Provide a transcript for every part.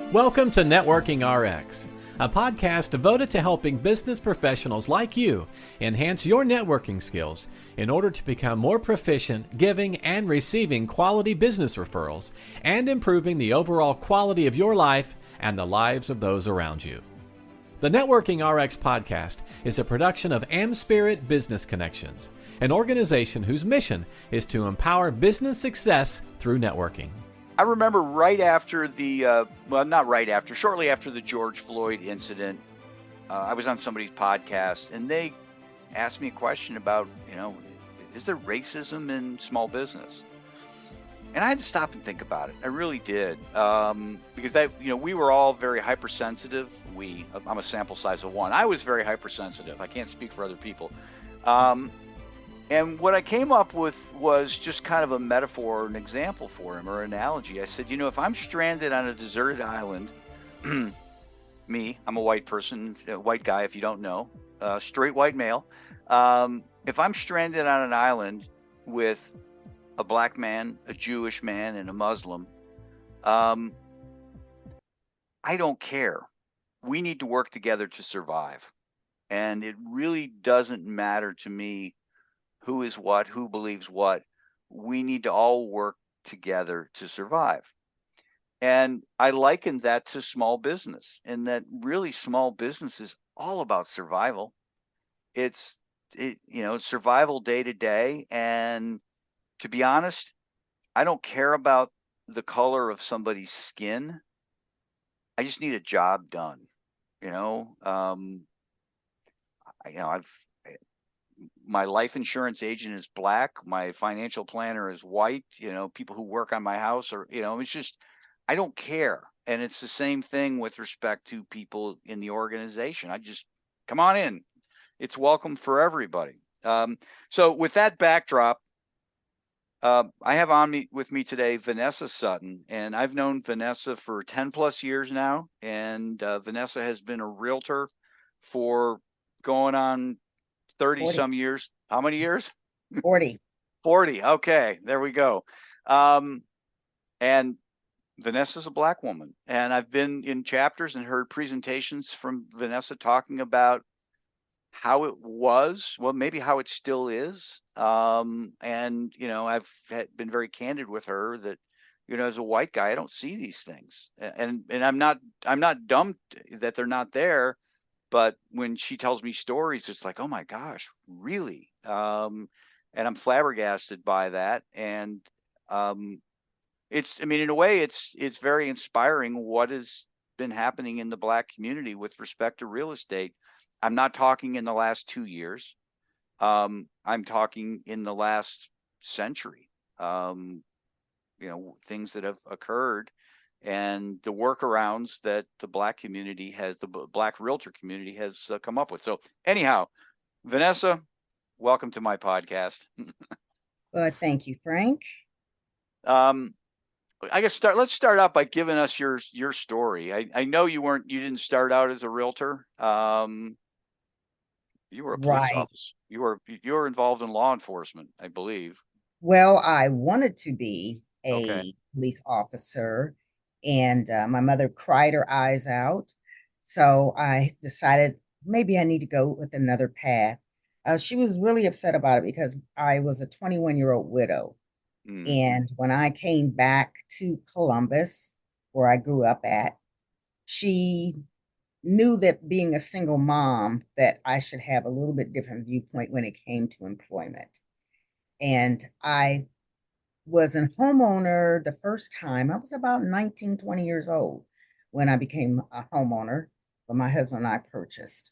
Welcome to Networking RX, a podcast devoted to helping business professionals like you enhance your networking skills in order to become more proficient giving and receiving quality business referrals and improving the overall quality of your life and the lives of those around you. The Networking RX podcast is a production of AmSpirit Business Connections, an organization whose mission is to empower business success through networking. I remember right after shortly after the George Floyd incident, I was on somebody's podcast and they asked me a question about, is there racism in small business? And I had to stop and think about it. I really did. Because we were all very hypersensitive. I'm a sample size of one. I was very hypersensitive. I can't speak for other people. And what I came up with was just kind of a metaphor, an example for him, or analogy. I said, if I'm stranded on a deserted island, I'm a white person, a white guy, if you don't know, straight white male. If I'm stranded on an island with a black man, a Jewish man, and a Muslim, I don't care. We need to work together to survive. And it really doesn't matter to me who is what, who believes what. We need to all work together to survive. And I liken that to small business, and that really small business is all about survival. It's survival day to day. And to be honest, I don't care about the color of somebody's skin. I just need a job done. My life insurance agent is black. My financial planner is white. People who work on my house it's just, I don't care. And it's the same thing with respect to people in the organization. I just, come on in. It's welcome for everybody. So with that backdrop, I have with me today, Vanessa Sutton, and I've known Vanessa for 10 plus years now. And Vanessa has been a realtor for going on 30 some years. How many years? 40. 40. Okay, there we go. And Vanessa's a black woman, and I've been in chapters and heard presentations from Vanessa talking about how it was, well, maybe how it still is. And I've been very candid with her that, as a white guy, I don't see these things, and I'm not dumb that they're not there. But when she tells me stories, it's like, oh my gosh, really? And I'm flabbergasted by that. And in a way, it's very inspiring what has been happening in the black community with respect to real estate. I'm not talking in the last 2 years. I'm talking in the last century. Things that have occurred, and the workarounds that the black realtor community has come up with. So anyhow, Vanessa, welcome to my podcast. Well, thank you, Frank. I guess let's start out by giving us your story. I know you didn't start out as a realtor. You were a police officer. You were involved in law enforcement, I believe. Well, I wanted to be a police officer. And my mother cried her eyes out. So I decided maybe I need to go with another path. She was really upset about it because I was a 21-year-old widow. And when I came back to Columbus, where I grew up at, she knew that being a single mom, that I should have a little bit different viewpoint when it came to employment. And I was a homeowner the first time. I was about 19, 20 years old when I became a homeowner, but my husband and I purchased.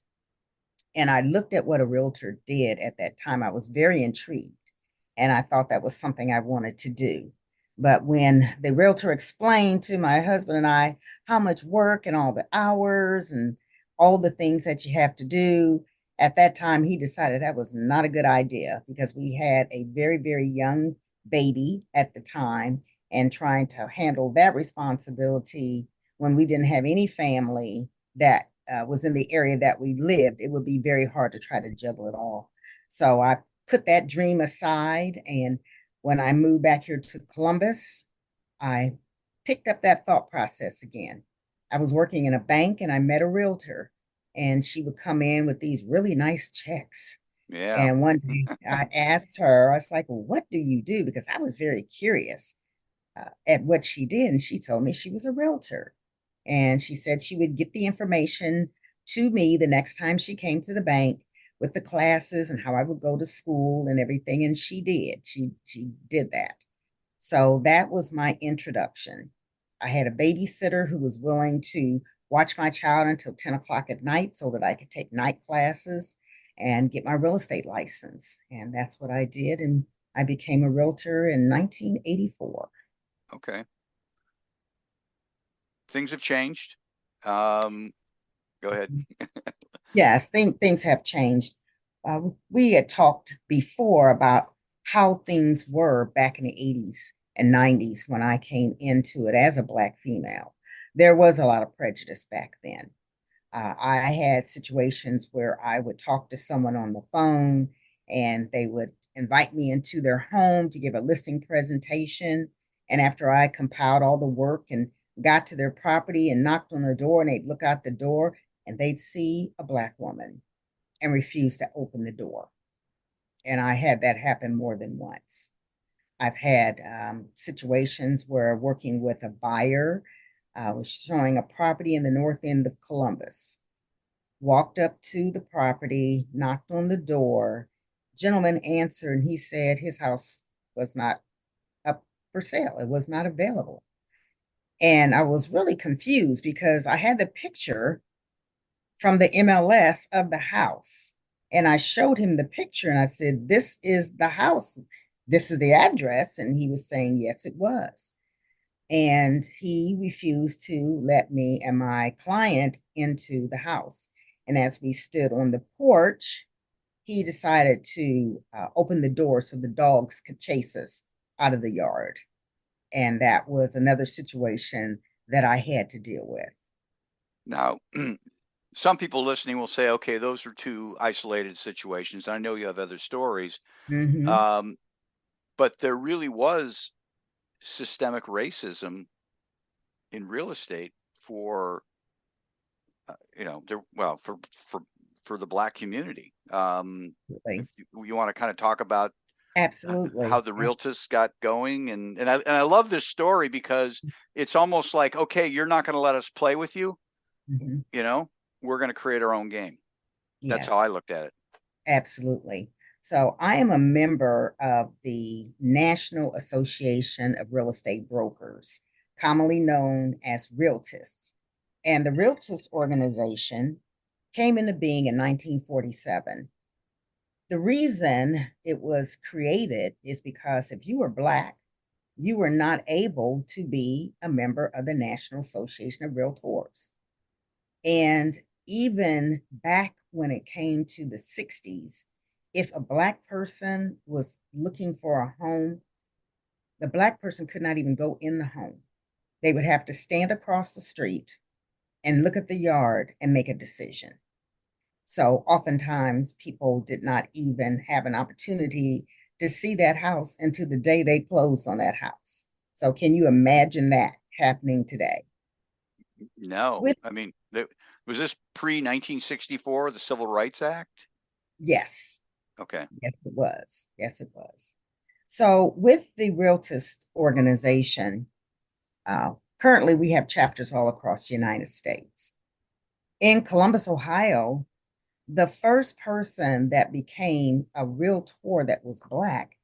And I looked at what a realtor did at that time. I was very intrigued, and I thought that was something I wanted to do. But when the realtor explained to my husband and I how much work and all the hours and all the things that you have to do, at that time, he decided that was not a good idea because we had a very, very young baby at the time, and trying to handle that responsibility when we didn't have any family that was in the area that we lived, it would be very hard to try to juggle it all. So I put that dream aside, and when I moved back here to Columbus, I picked up that thought process again. I was working in a bank and I met a realtor, and she would come in with these really nice checks. Yeah. And one day I asked her, I was like, well, what do you do? Because I was very curious at what she did. And she told me she was a realtor. And she said she would get the information to me the next time she came to the bank with the classes and how I would go to school and everything. And she did. She did that. So that was my introduction. I had a babysitter who was willing to watch my child until 10 o'clock at night so that I could take night classes and get my real estate license. And that's what I did. And I became a realtor in 1984. Okay. Things have changed. Go ahead. Yes, things have changed. We had talked before about how things were back in the 80s and 90s when I came into it as a Black female. There was a lot of prejudice back then. I had situations where I would talk to someone on the phone and they would invite me into their home to give a listing presentation. And after I compiled all the work and got to their property and knocked on the door, and they'd look out the door and they'd see a Black woman and refuse to open the door. And I had that happen more than once. I've had situations where working with a buyer was showing a property in the north end of Columbus. Walked up to the property, knocked on the door. Gentleman answered, and he said his house was not up for sale. It was not available. And I was really confused because I had the picture from the MLS of the house. And I showed him the picture and I said, this is the house. This is the address. And he was saying, yes, it was. And he refused to let me and my client into the house. And as we stood on the porch, he decided to open the door so the dogs could chase us out of the yard. And that was another situation that I had to deal with. Now, some people listening will say, okay, those are two isolated situations. I know you have other stories, Mm-hmm. um, but there really was systemic racism in real estate for, for the Black community. If Absolutely. you want to kind of talk about how Absolutely. the realtors got going, and I love this story because it's almost like, okay, you're not going to let us play with you, Mm-hmm. you know, we're going to create our own game. That's how I Yes, looked at it. absolutely. So I am a member of the National Association of Real Estate Brokers, commonly known as Realtists. And the Realtist organization came into being in 1947. The reason it was created is because if you were Black, you were not able to be a member of the National Association of Realtors. And even back when it came to the 60s, if a Black person was looking for a home, the Black person could not even go in the home. They would have to stand across the street and look at the yard and make a decision. So oftentimes people did not even have an opportunity to see that house until the day they closed on that house. So can you imagine that happening today? No, With I mean, was this pre 1964, the Civil Rights Act? yes, Okay. yes, it was. Yes, it was. So with the Realtist organization, currently we have chapters all across the United States. In Columbus, Ohio, the first person that became a realtor that was Black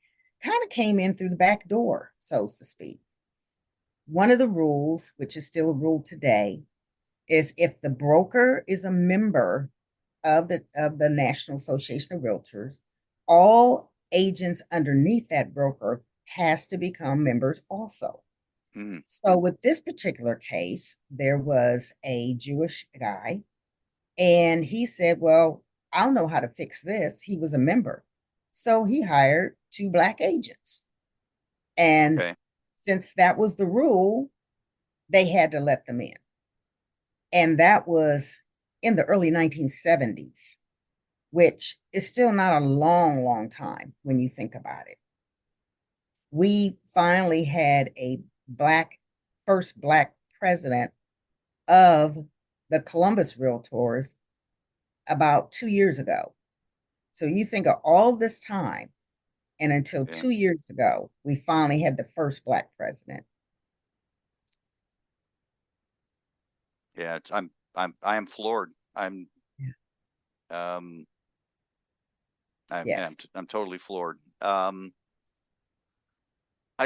kind of came in through the back door, so to speak. One of the rules, which is still a rule today, is if the broker is a member of the National Association of Realtors, all agents underneath that broker has to become members also. Mm, So with this particular case, there was a Jewish guy, and he said, well, I'll know how to fix this. He was a member. So he hired two Black agents. And okay. since that was the rule, they had to let them in. And that was in the early 1970s, which is still not a long, long time when you think about it. We finally had a Black, first Black president of the Columbus realtors about 2 years ago. So you think of all this time, and until Yeah. 2 years ago, we finally had the first Black president. Yeah. I am floored. Yeah. Um, Yes. I'm totally floored. I'd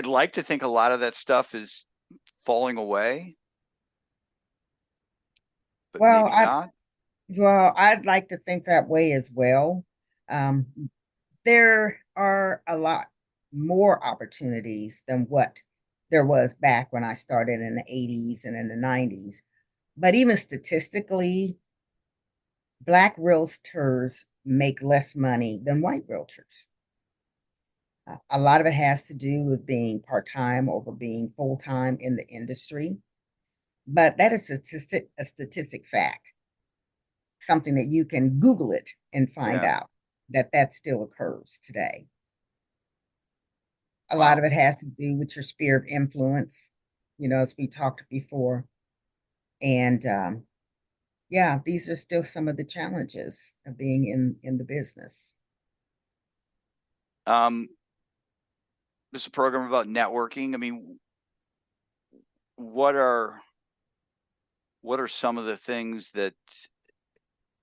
like to think a lot of that stuff is falling away, but Well, maybe not. I'd like to think that way as well. Um, there are a lot more opportunities than what there was back when I started in the 80s and in the 90s. But even statistically, Black realtors make less money than white realtors. A lot of it has to do with being part-time over being full-time in the industry. But that is a statistic fact, something that you can Google it and find Yeah. out that that still occurs today. A lot Wow. of it has to do with your sphere of influence, as we talked before. And yeah, these are still some of the challenges of being in the business. This is a program about networking. I mean, what are some of the things that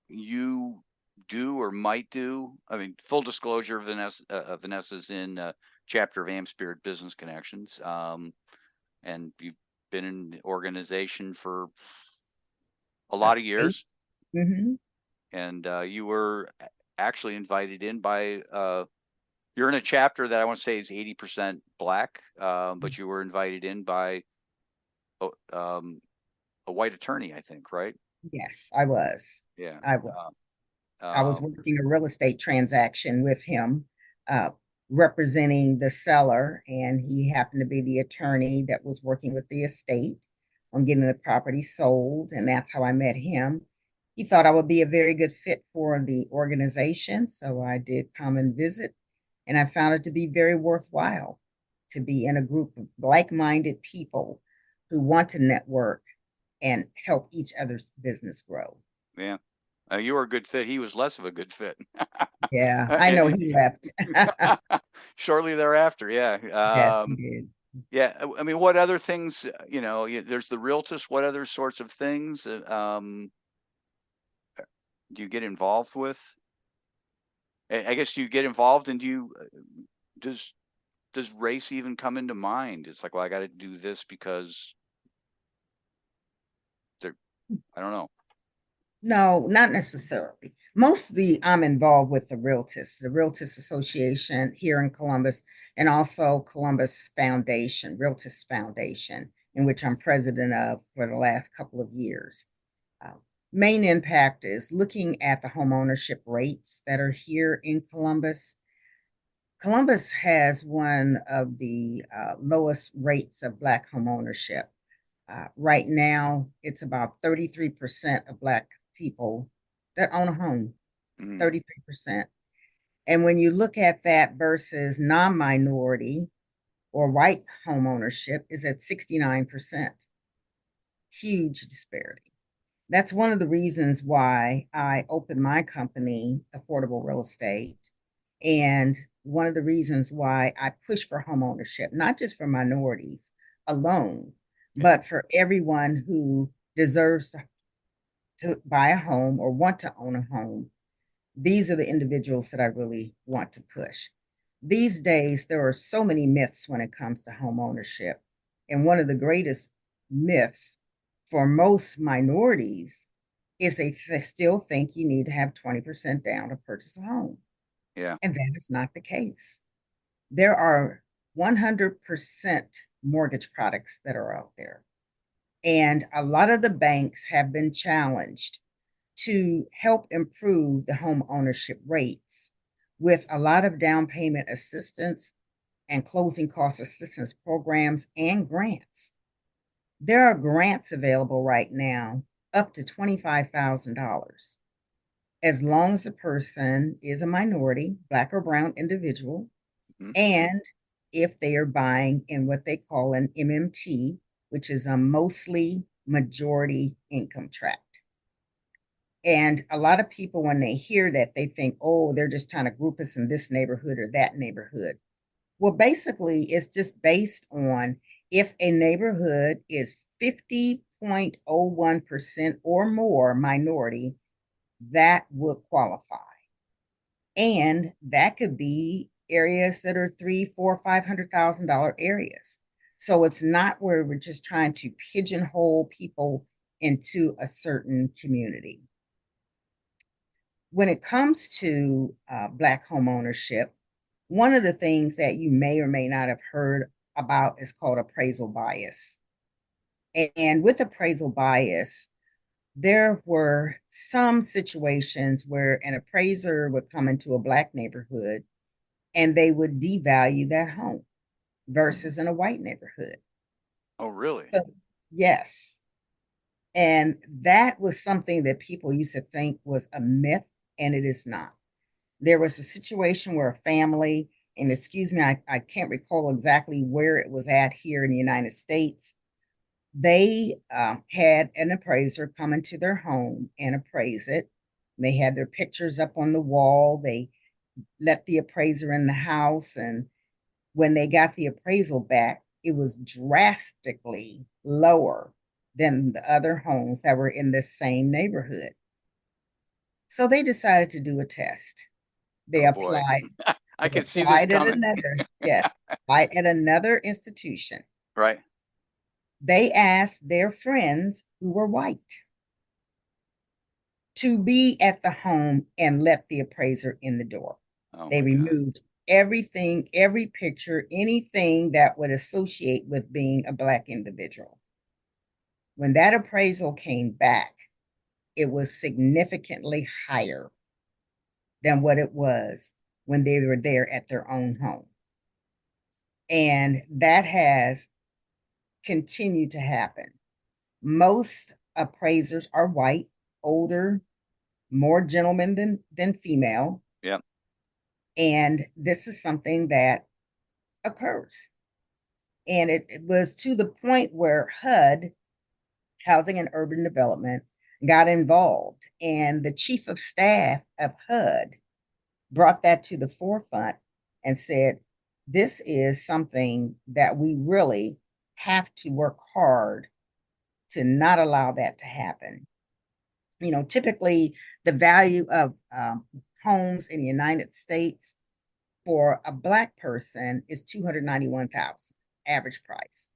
you do or might do? I mean, full disclosure, Vanessa's in a chapter of AmSpirit Business Connections, and you've been in the organization for a lot of Eight. years, Mm-hmm. and you were actually invited in by. You're in a chapter that I want to say is 80% Black, but you were invited in by oh, a white attorney, I think, right? Yes, I was. Yeah. I was. I was Um, working a real estate transaction with him, uh, representing the seller, and he happened to be the attorney that was working with the estate on getting the property sold, and that's how I met him. He thought I would be a very good fit for the organization, so I did come and visit, and I found it to be very worthwhile to be in a group of like-minded people who want to network and help each other's business grow. yeah. You were a good fit. He was less of a good fit. Yeah, I know And he left. shortly thereafter, yeah. Yes, he did. Yeah. I mean, what other things, there's the realtors. What other sorts of things do you get involved with? I guess you get involved, and does does race even come into mind? It's like, well, I got to do this because they're, I don't know. No, not necessarily. Mostly I'm involved with the Realtors Association here in Columbus, and also Columbus Foundation, Realtors Foundation, in which I'm president of for the last couple of years. Uh, Main impact is looking at the home ownership rates that are here in Columbus. Columbus has one of the lowest rates of Black home ownership. Right now, it's about 33% of Black people that own a home, Mm, 33%. And when you look at that versus non-minority or white home ownership is at 69%. Huge disparity. That's one of the reasons why I opened my company, Affordable Real Estate, and one of the reasons why I push for home ownership, not just for minorities alone, yeah. but for everyone who deserves to buy a home or want to own a home. These are the individuals that I really want to push. These days, there are so many myths when it comes to home ownership. And one of the greatest myths for most minorities is they still think you need to have 20% down to purchase a home. Yeah. And that is not the case. There are 100% mortgage products that are out there. And a lot of the banks have been challenged to help improve the home ownership rates with a lot of down payment assistance and closing cost assistance programs and grants. There are grants available right now up to $25,000 as long as the person is a minority, Black or brown individual, Mm-hmm. and if they are buying in what they call an MMT, which is a mostly majority income tract. And a lot of people, when they hear that, they think, oh, they're just trying to group us in this neighborhood or that neighborhood. Well, basically, it's just based on if a neighborhood is 50.01% or more minority, that would qualify. And that could be areas that are $300,000, $400,000, $500,000 areas. So it's not where we're just trying to pigeonhole people into a certain community. When it comes to Black home ownership, one of the things that you may or may not have heard about is called appraisal bias. And with appraisal bias, there were some situations where an appraiser would come into a Black neighborhood and they would devalue that home versus in a white neighborhood. Oh, really? So, yes. And that was something that people used to think was a myth, and it is not. There was a situation where a family, and excuse me, I can't recall exactly where it was at here in the United States. They had an appraiser come into their home and appraise it. They had their pictures up on the wall. They let the appraiser in the house. And when they got the appraisal back, it was drastically lower than the other homes that were in this same neighborhood. So they decided to do a test. They Oh boy. applied. I They can see this applied at coming. another, yes, applied at another institution. Right. They asked their friends who were white to be at the home and let the appraiser in the door. Oh They my God. removed everything, every picture, anything that would associate with being a Black individual. When that appraisal came back, it was significantly higher than what it was when they were there at their own home. And that has continued to happen. Most appraisers are white, older, more gentlemen than female. Yep. And this is something that occurs. And it was to the point where HUD, Housing and Urban Development, got involved. And the chief of staff of HUD brought that to the forefront and said, this is something that we really have to work hard to not allow that to happen. You know, typically the value of homes in the United States for a Black person is $291,000 average price.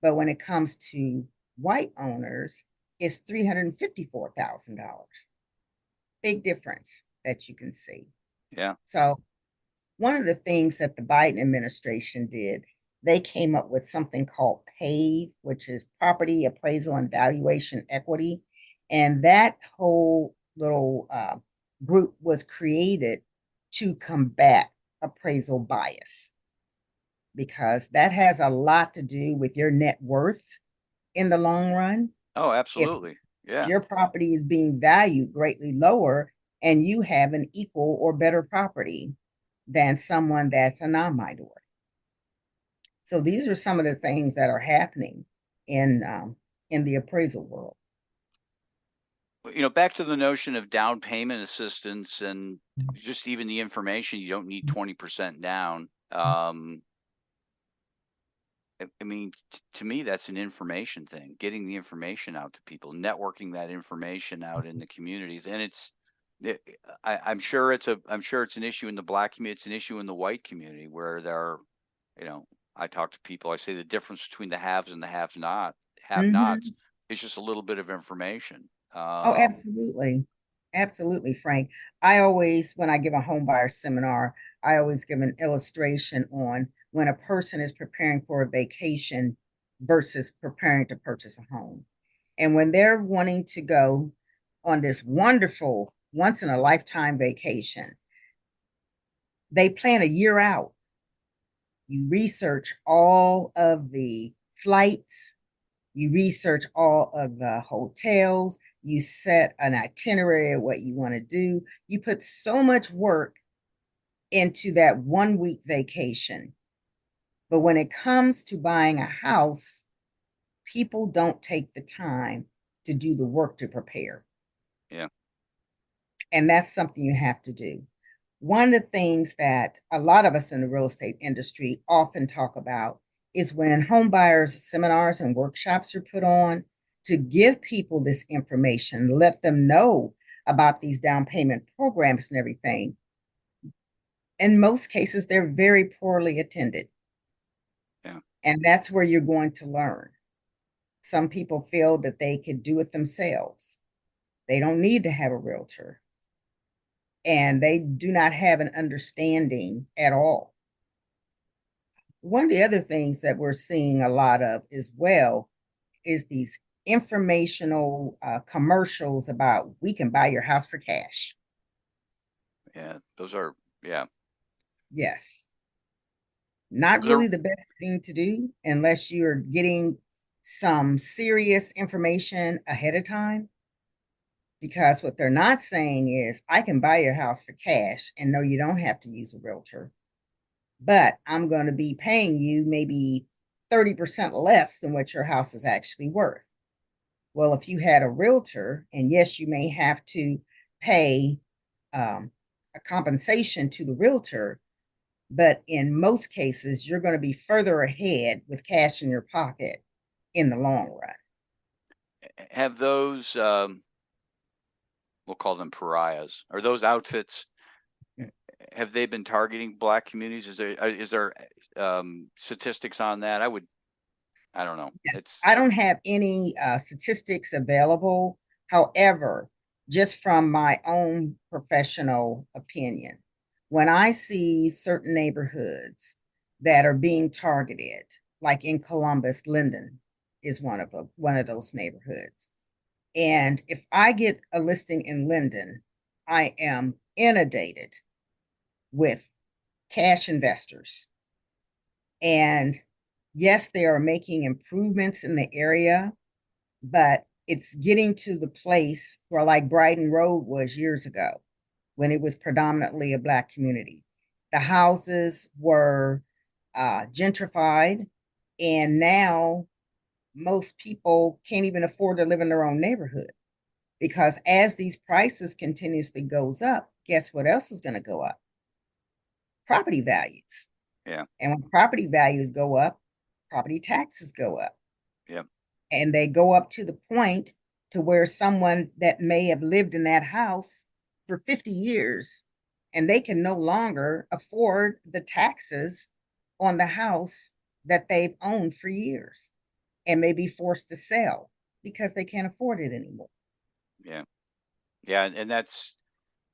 But when it comes to white owners, it's $354,000. Big difference that you can see. Yeah. So one of the things that the Biden administration did, they came up with something called PAVE, which is Property Appraisal and Valuation Equity. And that whole little group was created to combat appraisal bias, because that has a lot to do with your net worth in the long run. Oh, If absolutely. Yeah. your property is being valued greatly lower and you have an equal or better property than someone that's a non-minority. So these are some of the things that are happening in the appraisal world. You know, back to the notion of down payment assistance and just even the information, you don't need 20% down. I mean, to me, that's an information thing, getting the information out to people, networking that information out in the communities. And I'm sure it's an issue in the Black community. It's an issue in the white community where there are, you know, I talk to people, I say the difference between the haves and the have-nots is just a little bit of information. Oh, absolutely. Absolutely, Frank. I always, when I give a home buyer seminar, I always give an illustration on when a person is preparing for a vacation versus preparing to purchase a home. And when they're wanting to go on this wonderful, once in a lifetime vacation, they plan a year out. You research all of the flights, you research all of the hotels, you set an itinerary of what you want to do. You put so much work into that 1 week vacation. But when it comes to buying a house, people don't take the time to do the work to prepare. Yeah. And that's something you have to do. One of the things that a lot of us in the real estate industry often talk about is when home buyers seminars and workshops are put on to give people this information, let them know about these down payment programs and everything. In most cases, they're very poorly attended. Yeah. And that's where you're going to learn. Some people feel that they could do it themselves. They don't need to have a realtor. And they do not have an understanding at all. One of the other things that we're seeing a lot of as well is these informational commercials about we can buy your house for cash. Yeah. Those are, yeah. Yes. Not Those are, really the best thing to do unless you're getting some serious information ahead of time. Because what they're not saying is, I can buy your house for cash and no, you don't have to use a realtor, but I'm going to be paying you maybe 30% less than what your house is actually worth. Well, if you had a realtor, and yes, you may have to pay a compensation to the realtor, but in most cases, you're going to be further ahead with cash in your pocket in the long run. have those, we'll call them pariahs, or those outfits, have they been targeting Black communities? Is there statistics on that? I don't know. Yes, I don't have any statistics available. However, just from my own professional opinion, when I see certain neighborhoods that are being targeted, like in Columbus, Linden is one of those neighborhoods. And if I get a listing in Linden, I am inundated with cash investors. And yes, they are making improvements in the area, but it's getting to the place where, like Brighton Road was years ago, when it was predominantly a Black community. The houses were gentrified, and now most people can't even afford to live in their own neighborhood, because as these prices continuously goes up, guess what else is going to go up? Property values. Yeah. And when property values go up, property taxes go up. Yeah. And they go up to the point to where someone that may have lived in that house for 50 years and they can no longer afford the taxes on the house that they've owned for years and may be forced to sell because they can't afford it anymore. Yeah. Yeah. And that's,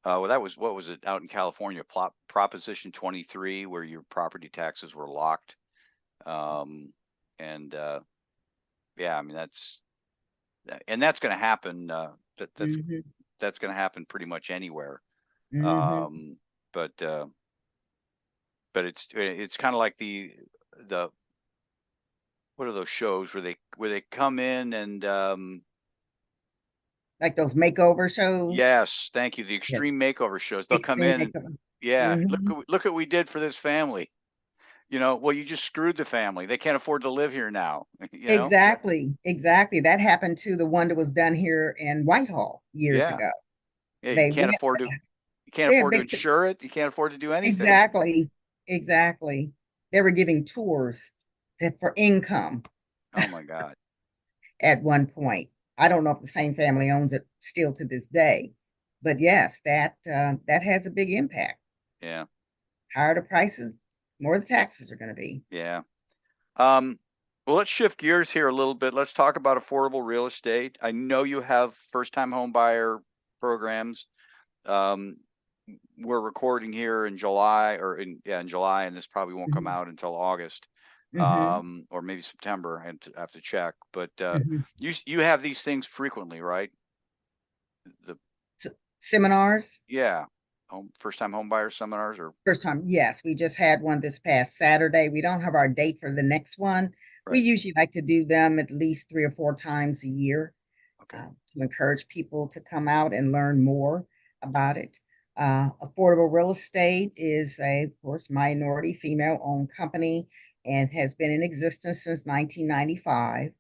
well, that was, what was it out in California? Proposition 23, where your property taxes were locked. And yeah, I mean, that's going to happen. That's going to happen pretty much anywhere. But it's kind of like the what are those shows where they come in and like those makeover shows. yes, thank you. The extreme makeover shows. They'll come in and yeah, look what we did for this family. Well, you just screwed the family. They can't afford to live here now. Exactly. That happened to the one that was done here in Whitehall years Yeah. ago. Yeah, you They can't went, afford to insure it. You can't afford to do anything. exactly. They were giving tours for income Oh my God. at one point. I don't know if the same family owns it still to this day, but yes, that has a big impact. Yeah. Higher the prices, more the taxes are going to be. Yeah. Well, let's shift gears here a little bit. Let's talk about affordable real estate. I know you have first-time home buyer programs. We're recording here in July, in July, and this probably won't come out until August, or maybe September. I have to check. But you have these things frequently, right? The seminars. Yeah, first-time home buyer seminars, or first time. Yes, we just had one this past Saturday. We don't have our date for the next one. right. We usually like to do them at least 3 or 4 times a year. Okay. To encourage people to come out and learn more about it. Affordable Real Estate is of course, minority female-owned company and has been in existence since 1995.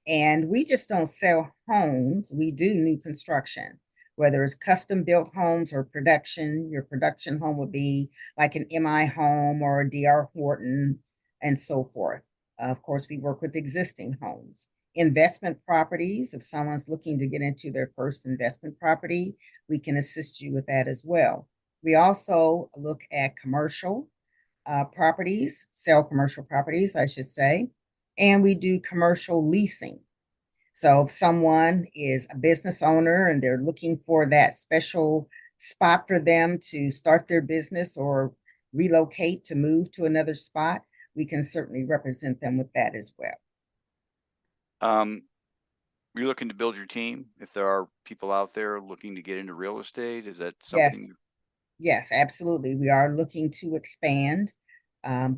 And we just don't sell homes. We do new construction, whether it's custom built homes or production. Your production home would be like an MI home or a DR Horton and so forth. Of course, we work with existing homes. Investment properties, if someone's looking to get into their first investment property, we can assist you with that as well. We also look at commercial properties, sell commercial properties, I should say, and we do commercial leasing. So if someone is a business owner and they're looking for that special spot for them to start their business or relocate to move to another spot, we can certainly represent them with that as well. You're looking to build your team. If there are people out there looking to get into real estate, is that Yes, something? yes, absolutely. We are looking to expand,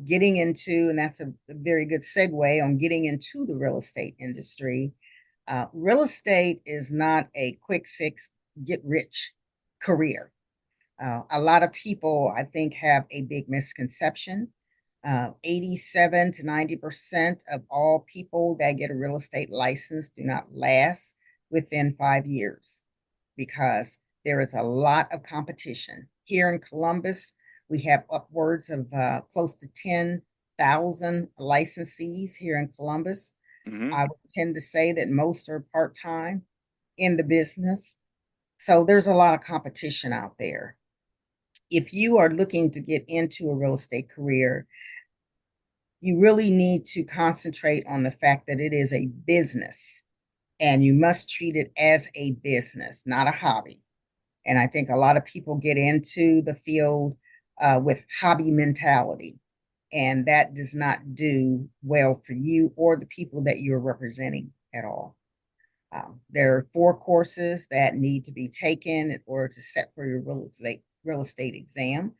getting into, and that's a very good segue on getting into the real estate industry. Real estate is not a quick fix, get rich career. A lot of people, I think, have a big misconception. 87 to 90% of all people that get a real estate license do not last within 5 years because there is a lot of competition. Here in Columbus, we have upwards of close to 10,000 licensees here in Columbus. Mm-hmm. I would tend to say that most are part-time in the business. So there's a lot of competition out there. If you are looking to get into a real estate career, you really need to concentrate on the fact that it is a business and you must treat it as a business, not a hobby. And I think a lot of people get into the field with hobby mentality, and that does not do well for you or the people that you're representing at all. There are 4 courses that need to be taken in order to set for your real estate exam.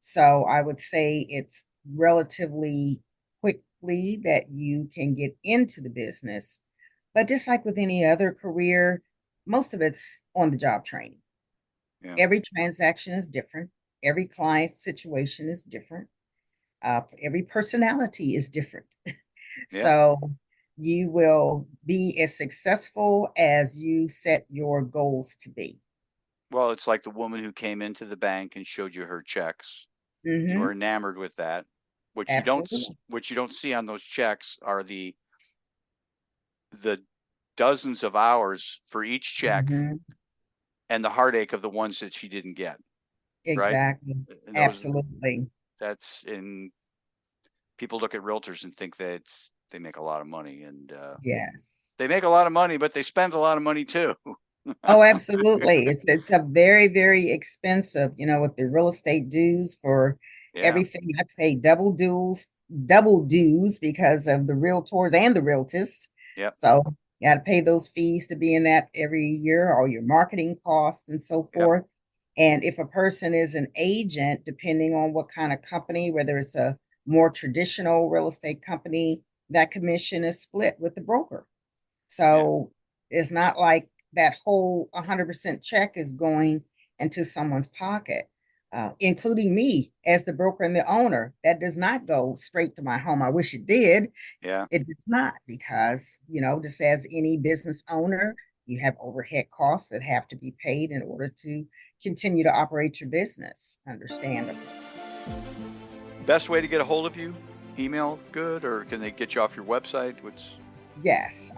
So I would say it's relatively quickly that you can get into the business. But just like with any other career, most of it's on the job training. Yeah. Every transaction is different. Every client situation is different. Every personality is different. Yeah. So you will be as successful as you set your goals to be. Well, it's like the woman who came into the bank and showed you her checks. You were enamored with that. What you don't Absolutely. see on those checks are the dozens of hours for each check Mhm. and the heartache of the ones that she didn't get, right? Exactly. And Absolutely. that's in people look at realtors and think that they make a lot of money, and Yes. they make a lot of money, but they spend a lot of money too. Oh, absolutely. It's a very, very expensive, with the real estate dues for Yeah. everything. I pay double dues because of the realtors and the realtists. Yep. So you got to pay those fees to be in that every year, all your marketing costs and so Yep. forth. And if a person is an agent, depending on what kind of company, whether it's a more traditional real estate company, that commission is split with the broker. Yeah. So it's not like that whole 100% check is going into someone's pocket, including me as the broker and the owner. That does not go straight to my home. I wish it did. Yeah. It does not because, just as any business owner, you have overhead costs that have to be paid in order to continue to operate your business, understandably. Best way to get a hold of you? Email good, or can they get you off your website? Yes,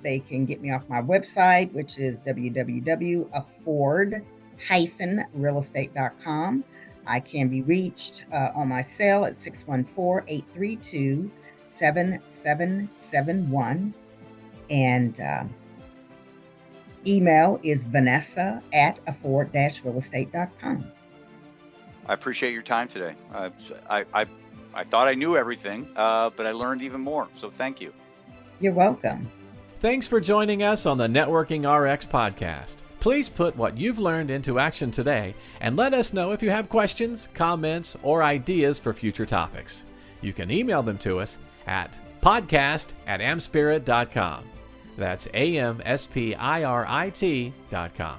they can get me off my website, which is www.afford-realestate.com. I can be reached on my cell at 614-832-7771. And email is vanessa@afford-realestate.com. I appreciate your time today. I thought I knew everything, but I learned even more. So thank you. You're welcome. Thanks for joining us on the Networking RX podcast. Please put what you've learned into action today and let us know if you have questions, comments, or ideas for future topics. You can email them to us at podcast@amspirit.com. That's AMSPIRIT.com.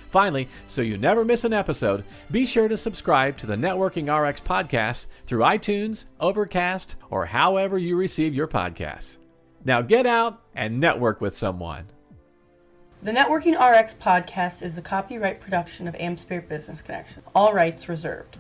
Finally, so you never miss an episode, be sure to subscribe to the Networking RX podcast through iTunes, Overcast, or however you receive your podcasts. Now get out and network with someone. The Networking RX podcast is the copyright production of AmSpirit Business Connection. All rights reserved.